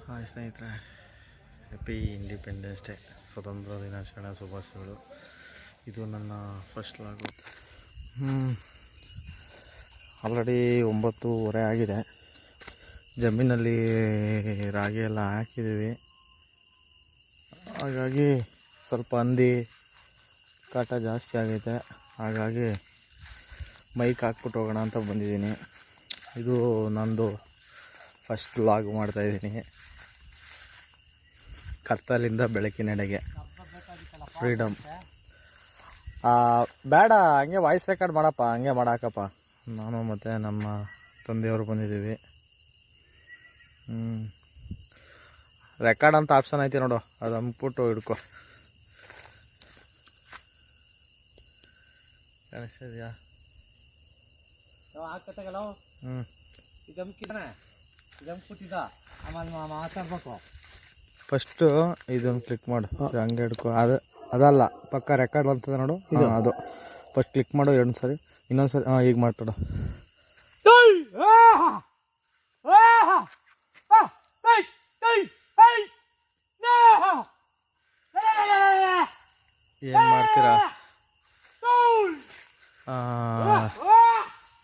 Hi ಸ್ನೇಹಿತರೆ, happy independence day, ಸ್ವತಂತ್ರ ದಿನಾಚರಣೆ ಶುಭಾಶಯಗಳು. ಇದು ನನ್ನ ಫಸ್ಟ್ ಲಾಗು. ಆಲ್ರೆಡಿ 9:30 ಆಗಿದೆ. ಜಮೀನಲ್ಲಿ ರಾಗಿ ಎಲ್ಲ ಹಾಕಿದ್ದೀವಿ. ಹಾಗಾಗಿ ಸ್ವಲ್ಪ ಹಂದಿ ಕಾಟ ಜಾಸ್ತಿ ಆಗೈತೆ. ಹಾಗಾಗಿ ಮೈಕ್ ಹಾಕ್ಬಿಟ್ಟು ಹೋಗೋಣ ಅಂತ ಬಂದಿದ್ದೀನಿ. ಇದು ನಂದು ಫಸ್ಟ್ ಲಾಗ್ ಮಾಡ್ತಾಯಿದ್ದೀನಿ. ಕತ್ತಲಿಂದ ಬೆಳಕಿನೆಡೆಗೆ ಫ್ರೀಡಮ್. ಬೇಡ, ಹಂಗೆ ವಾಯ್ಸ್ ರೆಕಾರ್ಡ್ ಮಾಡಪ್ಪ, ಹಂಗೆ ಮಾಡಾಕಪ್ಪ. ನಾನು ಮತ್ತು ನಮ್ಮ ತಂದೆಯವರು ಬಂದಿದ್ದೀವಿ. ರೆಕಾರ್ಡ್ ಅಂತ ಆಪ್ಷನ್ ಐತಿ ನೋಡು, ಅದು ಅಂದ್ಬಿಟ್ಟು ಹಿಡ್ಕೊ. ಕಾಣಿಸ್ತಿದ್ಯಾ? ಫಸ್ಟು ಇದನ್ನು ಕ್ಲಿಕ್ ಮಾಡು, ಹಂಗೆ ಹಿಡ್ಕೊ. ಅದಲ್ಲ, ಪಕ್ಕ ರೆಕಾರ್ಡ್ ಬರ್ತದೆ ನೋಡು, ಅದು ಫಸ್ಟ್ ಕ್ಲಿಕ್ ಮಾಡು 2 ಸರಿ. ಇನ್ನೊಂದು ಸರಿ ಈಗ ಮಾಡ್ತಾಡು. ಏನು ಮಾಡ್ತೀರಾ?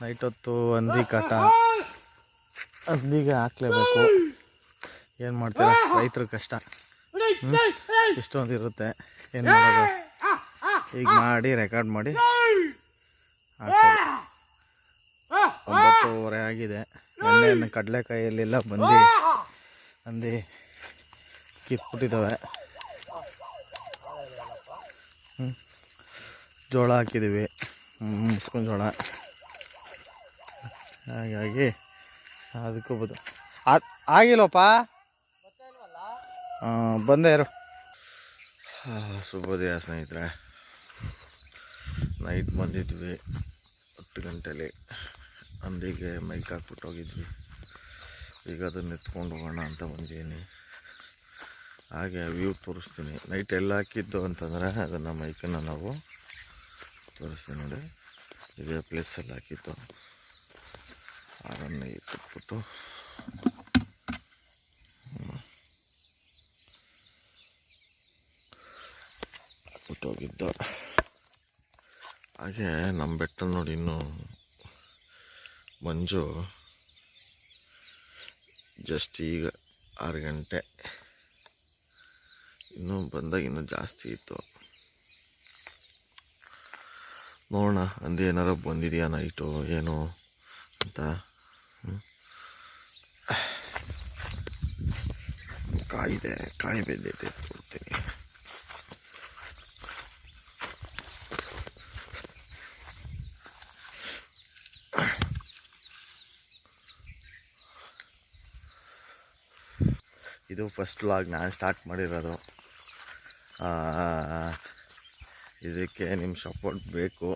ನೈಟ್ ಹೊತ್ತು ಹಂದಿ ಕಾಟ, ಹಂದಿಗೆ ಹಾಕ್ಲೇಬೇಕು. ಏನು ಮಾಡ್ತೀರಾ, ರೈತರ ಕಷ್ಟ ಇಷ್ಟೊಂದು ಇರುತ್ತೆ. ಏನು ಮಾಡೋದು? ಈಗ ಮಾಡಿ ರೆಕಾರ್ಡ್ ಮಾಡಿ ಹಾಕೋದು. 9:30 ಆಗಿದೆ. ಎಣ್ಣೆಯನ್ನು ಕಡಲೆಕಾಯಲ್ಲೆಲ್ಲ ಬಂದು ಹಂದಿ ಕಿತ್ಬಿಟ್ಟಿದ್ದಾವೆ. ಜೋಳ ಹಾಕಿದ್ದೀವಿ, ಮುಸ್ಕಿನ ಜೋಳ. ಹಾಗಾಗಿ ಅದಕ್ಕೂ ಆಗಿಲ್ಲಪ್ಪ, ಬಂದೇ ಇರು. ಶುಭೋದಯ ಸ್ನೇಹಿತರೆ. ನೈಟ್ ಬಂದಿದ್ವಿ 10 ಗಂಟೆಲಿ. ಹಂದಿಗೆ ಮೈಕ್ ಹಾಕ್ಬಿಟ್ಟು ಹೋಗಿದ್ವಿ. ಈಗ ಅದನ್ನು ಎತ್ಕೊಂಡು ಹೋಗೋಣ ಅಂತ ಬಂದಿದ್ದೀನಿ. ಹಾಗೆ ವ್ಯೂ ತೋರಿಸ್ತೀನಿ. ನೈಟ್ ಎಲ್ಲ ಹಾಕಿದ್ದು ಅಂತಂದರೆ ಅದನ್ನು ಮೈಕನ್ನು ನಾವು ತೋರಿಸ್ತೀನಿ ನೋಡಿ. ಇದೇ ಪ್ಲೇಸಲ್ಲಿ ಹಾಕಿತ್ತು. ಅದನ್ನು ಇಟ್ಬಿಟ್ಟು ಹೋಗಿದ್ದು. ಹಾಗೆ ನಮ್ಮ ಬೆಟ್ಟ ನೋಡಿ, ಇನ್ನೂ ಮಂಜು ಜಸ್ಟ್ ಈಗ 6 ಗಂಟೆ. ಇನ್ನೂ ಬಂದಾಗ ಇನ್ನೂ ಜಾಸ್ತಿ ಇತ್ತು. ನೋಡೋಣ ಹಂದಿ ಏನಾರು ಬಂದಿದೆಯಾ ನೈಟು ಏನು ಅಂತ. ಕಾಯಿ ಬೆಂದೈತೆ, ಕೊಡ್ತೀನಿ. ಇದು ಫಸ್ಟ್ ಲಾಗ್ ನಾನು ಸ್ಟಾರ್ಟ್ ಮಾಡಿರೋದು. ಇದಕ್ಕೆ ನಿಮ್ಮ ಸಪೋರ್ಟ್ ಬೇಕು.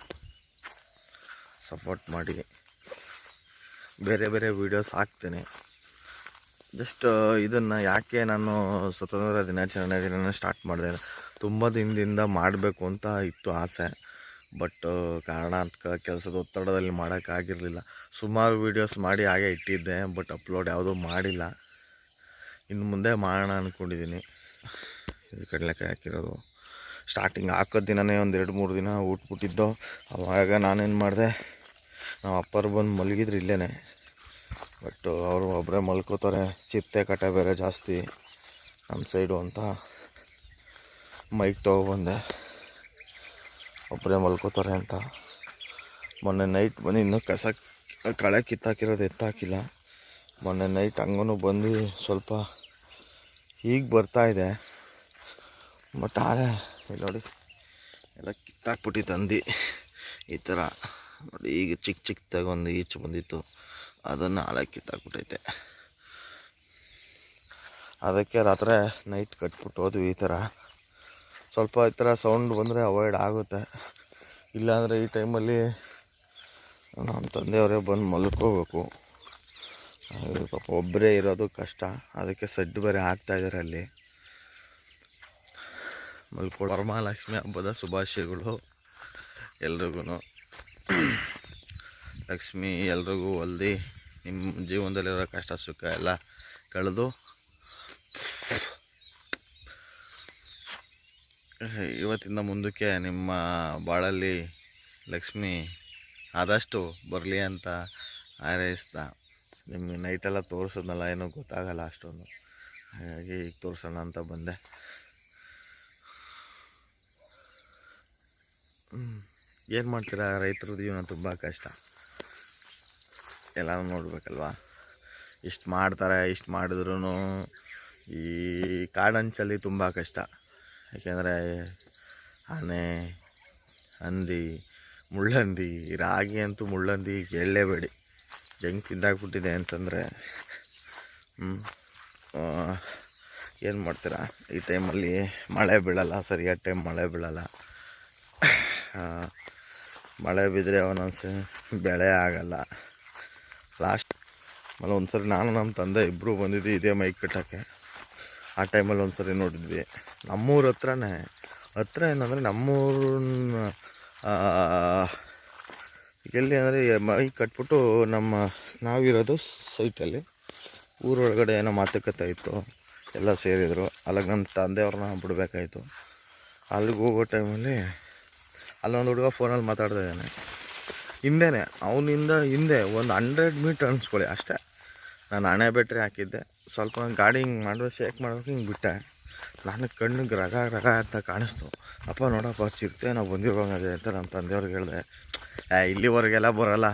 ಸಪೋರ್ಟ್ ಮಾಡಿ. ಬೇರೆ ಬೇರೆ ವೀಡಿಯೋಸ್ ಹಾಕ್ತೇನೆ. ಜಸ್ಟ್ ಇದನ್ನು ಯಾಕೆ ನಾನು ಸ್ವತಂತ್ರ ದಿನಾಚರಣೆ ದಿನ ಸ್ಟಾರ್ಟ್ ಮಾಡಿದೆ, ತುಂಬ ದಿನದಿಂದ ಮಾಡಬೇಕು ಅಂತ ಇತ್ತು ಆಸೆ. ಬಟ್ ಕಾರಣಾಂತಕ ಕೆಲಸದ ಒತ್ತಡದಲ್ಲಿ ಮಾಡೋಕ್ಕಾಗಿರಲಿಲ್ಲ. ಸುಮಾರು ವೀಡಿಯೋಸ್ ಮಾಡಿ ಹಾಗೆ ಇಟ್ಟಿದ್ದೆ, ಬಟ್ ಅಪ್ಲೋಡ್ ಯಾವುದೂ ಮಾಡಿಲ್ಲ. ಇನ್ನು ಮುಂದೆ ಮಾಡೋಣ ಅಂದ್ಕೊಂಡಿದ್ದೀನಿ. ಇದು ಕಡಲೆಕಾಯಿ ಹಾಕಿರೋದು. ಸ್ಟಾರ್ಟಿಂಗ್ ಹಾಕೋದು ದಿನವೇ 1-2-3 ದಿನ ಊಟ್ಬಿಟ್ಟಿದ್ದು. ಆವಾಗ ನಾನೇನು ಮಾಡಿದೆ, ನಮ್ಮ ಅಪ್ಪರು ಬಂದು ಮಲಗಿದ್ರು ಇಲ್ಲೇ. ಬಟ್ ಅವರು ಒಬ್ಬರೇ ಮಲ್ಕೋತಾರೆ. ಚಿರತೆ ಕಾಟ ಬೇರೆ ಜಾಸ್ತಿ ನಮ್ಮ ಸೈಡು ಅಂತ ಮೈಕ್ ತೊಗೊಬಂದೆ. ಒಬ್ಬರೇ ಮಲ್ಕೋತಾರೆ ಅಂತ. ಮೊನ್ನೆ ನೈಟ್ ಬಂದು ಇನ್ನೂ ಕಳೆ ಕಿತ್ತಾಕಿರೋದು ಎತ್ತಾಕಿಲ್ಲ. ಮೊನ್ನೆ ನೈಟ್ ಹಂಗೂ ಬಂದು ಸ್ವಲ್ಪ ಈಗ ಬರ್ತಾಯಿದೆ. ಬಟ್ ಆರೆ ಇಲ್ಲಿ ನೋಡಿ, ಎಲ್ಲ ಕಿತ್ತಾಕ್ಬಿಟ್ಟಿತ್ತು ಹಂದಿ. ಈ ಥರ ನೋಡಿ, ಈಗ ಚಿಕ್ಕದಾಗಿ ಒಂದು ಈಚು ಬಂದಿತ್ತು, ಅದನ್ನು ಹಾಳೆ ಕಿತ್ತಾಕ್ಬಿಟ್ಟೈತೆ. ಅದಕ್ಕೆ ರಾತ್ರಿ ನೈಟ್ ಕಟ್ಬಿಟ್ಟು ಹೋದ್ವಿ. ಈ ಥರ ಸ್ವಲ್ಪ ಈ ಥರ ಸೌಂಡ್ ಬಂದರೆ ಅವಾಯ್ಡ್ ಆಗುತ್ತೆ. ಇಲ್ಲಾಂದರೆ ಈ ಟೈಮಲ್ಲಿ ನಮ್ಮ ತಂದೆಯವರೇ ಬಂದು ಮಲ್ಕೋಬೇಕು. ಪಾಪ ಒಬ್ಬರೇ ಇರೋದು ಕಷ್ಟ. ಅದಕ್ಕೆ ಸಡ್ಡು ಬೇರೆ ಹಾಕ್ತಾಯಿದ್ದಾರೆ ಅಲ್ಲಿ. ವರಮಹಾಲಕ್ಷ್ಮಿ ಹಬ್ಬದ ಶುಭಾಶಯಗಳು ಎಲ್ರಿಗೂ. ಲಕ್ಷ್ಮಿ ಎಲ್ರಿಗೂ ಒಲ್ದಿ ನಿಮ್ಮ ಜೀವನದಲ್ಲಿರೋ ಕಷ್ಟ ಸುಖ ಎಲ್ಲ ಕಳೆದು ಇವತ್ತಿಂದ ಮುಂದಕ್ಕೆ ನಿಮ್ಮ ಬಾಳಲ್ಲಿ ಲಕ್ಷ್ಮಿ ಆದಷ್ಟು ಬರಲಿ ಅಂತ ಹಾರೈಸ್ತಾ, ನಿಮಗೆ ನೈಟೆಲ್ಲ ತೋರಿಸೋದ್ನಲ್ಲ ಏನೋ ಗೊತ್ತಾಗಲ್ಲ ಅಷ್ಟೊಂದು, ಹಾಗಾಗಿ ಈಗ ತೋರಿಸೋಣ ಅಂತ ಬಂದೆ. ಏನು ಮಾಡ್ತೀರಾ, ರೈತರ ಜೀವನ ತುಂಬ ಕಷ್ಟ, ಎಲ್ಲನೂ ನೋಡ್ಬೇಕಲ್ವಾ. ಇಷ್ಟು ಮಾಡ್ತಾರೆ, ಇಷ್ಟು ಮಾಡಿದ್ರೂ ಈ ಕಾಡಂಚಲ್ಲಿ ತುಂಬ ಕಷ್ಟ. ಯಾಕೆಂದರೆ ಆನೆ, ಹಂದಿ, ಮುಳ್ಳಂದಿ, ರಾಗಿ ಅಂತೂ ಮುಳ್ಳಂದಿ ಹೇಳಲೇಬೇಡಿ, ಹೆಂಗೆ ತಿಂದಾಕ್ಬಿಟ್ಟಿದೆ ಅಂತಂದರೆ. ಏನು ಮಾಡ್ತೀರಾ, ಈ ಟೈಮಲ್ಲಿ ಮಳೆ ಬೀಳಲ್ಲ, ಸರಿಯಾದ ಟೈಮ್ ಮಳೆ ಬೀಳಲ್ಲ. ಮಳೆ ಬಿದ್ದರೆ ಒಂದೊಂದ್ಸರಿ ಬೆಳೆ ಆಗಲ್ಲ. ಲಾಸ್ಟ್ ಆಮೇಲೆ ಒಂದ್ಸರಿ ನಾನು ನಮ್ಮ ತಂದೆ ಇಬ್ಬರು ಬಂದಿದ್ವಿ ಇದೇ ಮೈಕ್ ಕಟ್ಟೋಕ್ಕೆ. ಆ ಟೈಮಲ್ಲಿ ಒಂದ್ಸರಿ ನೋಡಿದ್ವಿ ನಮ್ಮೂರ ಹತ್ರ ಏನಂದರೆ ನಮ್ಮೂರನ್ನ ಎಲ್ಲಿ ಅಂದರೆ ಮೈಕ್ ಕಟ್ಬಿಟ್ಟು ನಾವಿರೋದು ಸೈಟಲ್ಲಿ ಊರೊಳಗಡೆ ಏನೋ ಮಾತುಕತೆ ಇತ್ತು, ಎಲ್ಲ ಸೇರಿದರು. ಅಲ್ಲಿಗೆ ನಮ್ಮ ತಂದೆಯವ್ರನ್ನ ಬಿಡಬೇಕಾಯ್ತು. ಅಲ್ಲಿಗೆ ಹೋಗೋ ಟೈಮಲ್ಲಿ ಅಲ್ಲೊಂದು ಹುಡುಗ ಫೋನಲ್ಲಿ ಮಾತಾಡ್ತಾ ಇದ್ದಾನೆ. ಅವನಿಂದ ಹಿಂದೆ ಒಂದು 100 ಮೀಟ್ರ್ ಅನ್ಸ್ಕೊಳ್ಳಿ ಅಷ್ಟೇ. ನಾನು ಹಣೆ ಬ್ಯಾಟ್ರಿ ಹಾಕಿದ್ದೆ, ಸ್ವಲ್ಪ ಗಾಡಿ ಹಿಂಗೆ ಮಾಡಿದ್ರೆ ಶೇಕ್ ಮಾಡೋಕೆ ಹಿಂಗೆ ಬಿಟ್ಟೆ. ನಾನು ಕಣ್ಣಿಗೆ ರಗ ಅಂತ ಕಾಣಿಸ್ತು. ಅಪ್ಪ ನೋಡಪ್ಪ ಚಿರತೆ ನಾವು ಬಂದಿರುವಾಗದೆ ಅಂತ ನಮ್ಮ ತಂದೆಯವ್ರಿಗೆ ಹೇಳಿದೆ. ಇಲ್ಲಿವರೆಗೆಲ್ಲ ಬರೋಲ್ಲ,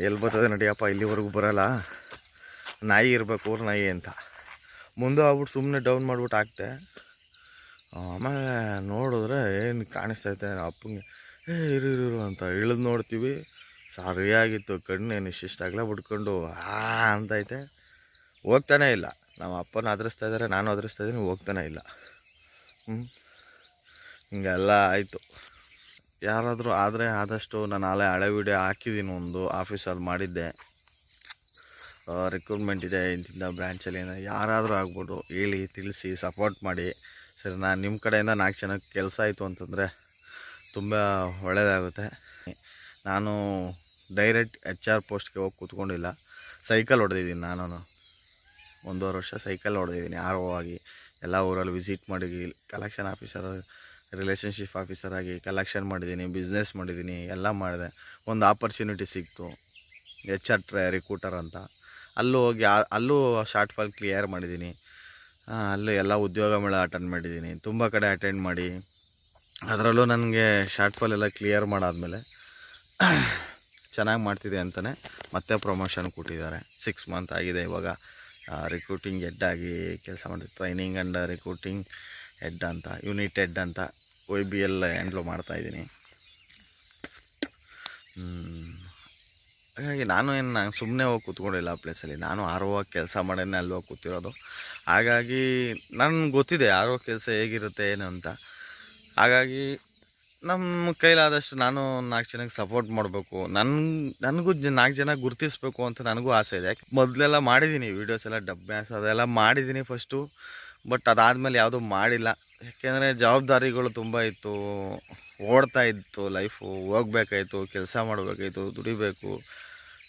ಎಲ್ಲಿ ಬರ್ತದೆ ನಡಿಯಪ್ಪ, ಇಲ್ಲಿವರೆಗೂ ಬರೋಲ್ಲ, ನಾಯಿ ಇರಬೇಕು, ಊರು ನಾಯಿ ಅಂತ ಮುಂದೆ ಆಗ್ಬಿಟ್ಟು ಸುಮ್ಮನೆ ಡೌನ್ ಮಾಡ್ಬಿಟ್ಟು ಹಾಕ್ತೆ. ಆಮೇಲೆ ನೋಡಿದ್ರೆ ಏನು ಕಾಣಿಸ್ತೈತೆ ಅಪ್ಪಂಗೆ, ಇರು ಅಂತ ಇಳಿದು ನೋಡ್ತೀವಿ. ಸರಿಯಾಗಿತ್ತು, ಕಣ್ಣೇನು ಇಷ್ಟಾಗಲೇ ಬಿಡ್ಕೊಂಡು ಅಂತೈತೆ. ಹೋಗ್ತಾನೇ ಇಲ್ಲ. ನಮ್ಮ ಅಪ್ಪನ ಅದ್ರಿಸ್ತಾ ಇದ್ದಾರೆ, ನಾನು ಅದ್ರಿಸ್ತಾ ಇದ್ದೀನಿ, ಹೋಗ್ತಾನೆ ಇಲ್ಲ. ಹಿಂಗೆಲ್ಲ ಆಯಿತು. ಯಾರಾದರೂ ಆದರೆ ಆದಷ್ಟು ನಾನು ಹಳೆ ವೀಡಿಯೋ ಹಾಕಿದ್ದೀನಿ, ಒಂದು ಆಫೀಸಲ್ಲಿ ಮಾಡಿದ್ದೆ, ರಿಕ್ರೂಟ್ಮೆಂಟ್ ಇದೆ ಇಂತಿಂಥ ಬ್ರ್ಯಾಂಚಲ್ಲಿ, ಯಾರಾದರೂ ಆಗ್ಬೋದು, ಹೇಳಿ ತಿಳಿಸಿ ಸಪೋರ್ಟ್ ಮಾಡಿ. ಸರಿ, ನಾನು ನಿಮ್ಮ ಕಡೆಯಿಂದ 4 ಜನಕ್ಕೆ ಕೆಲಸ ಆಯಿತು ಅಂತಂದರೆ ತುಂಬ ಒಳ್ಳೆಯದಾಗುತ್ತೆ. ನಾನು ಡೈರೆಕ್ಟ್ HR ಪೋಸ್ಟ್ಗೆ ಹೋಗಿ ಕೂತ್ಕೊಂಡಿಲ್ಲ, ಸೈಕಲ್ ಹೊಡೆದಿದ್ದೀನಿ. ನಾನು 1.5 ವರ್ಷ ಸೈಕಲ್ ಹೊಡೆದಿದ್ದೀನಿ RO ಆಗಿ. ಎಲ್ಲ ಊರಲ್ಲಿ ವಿಸಿಟ್ ಮಾಡಿ, ಕಲೆಕ್ಷನ್ ಆಫೀಸರ್, ರಿಲೇಷನ್ಶಿಪ್ ಆಫೀಸರ್ ಆಗಿ ಕಲೆಕ್ಷನ್ ಮಾಡಿದ್ದೀನಿ, ಬಿಸ್ನೆಸ್ ಮಾಡಿದ್ದೀನಿ, ಎಲ್ಲ ಮಾಡಿದೆ. ಒಂದು ಆಪರ್ಚುನಿಟಿ ಸಿಕ್ತು HR ರಿಕ್ರೂಟರ್ ಅಂತ. ಅಲ್ಲೂ ಹೋಗಿ ಅಲ್ಲೂ ಶಾರ್ಟ್ ಫಾಲ್ ಕ್ಲಿಯರ್ ಮಾಡಿದ್ದೀನಿ. ಅಲ್ಲೂ ಎಲ್ಲ ಉದ್ಯೋಗ ಮೇಳ ಅಟೆಂಡ್ ಮಾಡಿದ್ದೀನಿ, ತುಂಬ ಕಡೆ ಅಟೆಂಡ್ ಮಾಡಿ. ಅದರಲ್ಲೂ ನನಗೆ ಶಾರ್ಟ್ ಫಾಲ್ ಎಲ್ಲ ಕ್ಲಿಯರ್ ಮಾಡಾದಮೇಲೆ ಚೆನ್ನಾಗಿ ಮಾಡ್ತಿದೆ ಅಂತಲೇ ಮತ್ತೆ ಪ್ರಮೋಷನ್ ಕೊಟ್ಟಿದ್ದಾರೆ. 6 ಮಂತ್ ಆಗಿದೆ ಇವಾಗ. ರಿಕ್ರೂಟಿಂಗ್ ಹೆಡ್ ಆಗಿ ಕೆಲಸ ಮಾಡಿದೆ. ಟ್ರೈನಿಂಗ್ ಆ್ಯಂಡ್ ರಿಕ್ರೂಟಿಂಗ್ ಹೆಡ್ ಅಂತ, ಯೂನಿಟ್ ಹೆಡ್ ಅಂತ OBL ಹ್ಯಾಂಡ್ಲು ಮಾಡ್ತಾಯಿದ್ದೀನಿ. ಹಾಗಾಗಿ ನಾನು ಸುಮ್ಮನೆ ಹೋಗಿ ಕೂತ್ಕೊಂಡಿಲ್ಲ ಆ ಪ್ಲೇಸಲ್ಲಿ. ನಾನು RO ಕೆಲಸ ಮಾಡೇನೆ ಅಲ್ಲಿ ಹೋಗಿ ಕೂತಿರೋದು. ಹಾಗಾಗಿ ನನಗೆ ಗೊತ್ತಿದೆ RO ಕೆಲಸ ಹೇಗಿರುತ್ತೆ ಏನು ಅಂತ. ಹಾಗಾಗಿ ನಮ್ಮ ಕೈಲಾದಷ್ಟು ನಾನು 4 ಜನಕ್ಕೆ ಸಪೋರ್ಟ್ ಮಾಡಬೇಕು, ನನಗೂ 4 ಜನ ಗುರುತಿಸ್ಬೇಕು ಅಂತ ನನಗೂ ಆಸೆ ಇದೆ. ಮೊದಲೆಲ್ಲ ಮಾಡಿದ್ದೀನಿ ವೀಡಿಯೋಸ್ ಎಲ್ಲ, ಡಬ್ಬ್ಯಾಸ್ ಅದೆಲ್ಲ ಮಾಡಿದ್ದೀನಿ ಫಸ್ಟು. ಬಟ್ ಅದಾದಮೇಲೆ ಯಾವುದೂ ಮಾಡಿಲ್ಲ. ಯಾಕೆಂದರೆ ಜವಾಬ್ದಾರಿಗಳು ತುಂಬ ಇತ್ತು, ಓಡ್ತಾ ಇತ್ತು ಲೈಫು, ಹೋಗ್ಬೇಕಾಯ್ತು, ಕೆಲಸ ಮಾಡಬೇಕಾಯ್ತು, ದುಡಿಬೇಕು,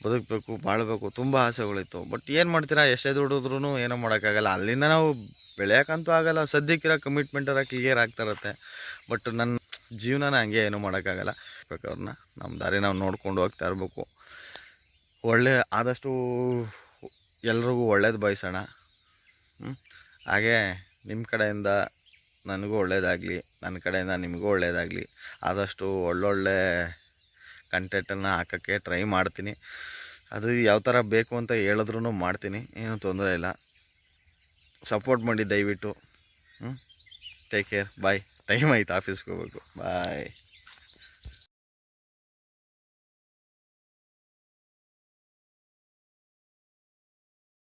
ಬದುಕಬೇಕು, ಬಾಳಬೇಕು, ತುಂಬ ಆಸೆಗಳಿತ್ತು. ಬಟ್ ಏನು ಮಾಡ್ತೀರಾ, ಎಷ್ಟೇ ದುಡಿದ್ರೂ ಏನೋ ಮಾಡೋಕ್ಕಾಗಲ್ಲ. ಅಲ್ಲಿಂದ ನಾವು ಬೆಳೆಯೋಕ್ಕಂತೂ ಆಗಲ್ಲ. ಸದ್ಯಕ್ಕಿರೋ ಕಮಿಟ್ಮೆಂಟೆಲ್ಲ ಕ್ಲಿಯರ್ ಆಗ್ತಾ ಇರುತ್ತೆ. ಬಟ್ ನನ್ನ ಜೀವನನ ಹಂಗೆ ಏನೂ ಮಾಡೋಕ್ಕಾಗಲ್ಲ. ಅವ್ರನ್ನ ನಮ್ಮ ದಾರಿ ನಾವು ನೋಡ್ಕೊಂಡು ಹೋಗ್ತಾ ಇರಬೇಕು. ಆದಷ್ಟು ಎಲ್ರಿಗೂ ಒಳ್ಳೇದು ಬಯಸೋಣ. ಹಾಗೆ ನಿಮ್ಮ ಕಡೆಯಿಂದ ನನಗೂ ಒಳ್ಳೆಯದಾಗಲಿ, ನನ್ನ ಕಡೆಯಿಂದ ನಿಮಗೂ ಒಳ್ಳೆಯದಾಗಲಿ. ಆದಷ್ಟು ಒಳ್ಳೊಳ್ಳೆ ಕಂಟೆಂಟನ್ನು ಹಾಕೋಕ್ಕೆ ಟ್ರೈ ಮಾಡ್ತೀನಿ. ಅದು ಯಾವ ಥರ ಬೇಕು ಅಂತ ಹೇಳಿದ್ರೂ ಮಾಡ್ತೀನಿ, ಏನೂ ತೊಂದರೆ ಇಲ್ಲ. ಸಪೋರ್ಟ್ ಮಾಡಿ ದಯವಿಟ್ಟು. ಟೇಕ್ ಕೇರ್, ಬಾಯ್. ಟೈಮ್ ಆಯ್ತು, ಆಫೀಸ್ಗೆ ಹೋಗ್ಬೇಕು. ಬಾಯ್.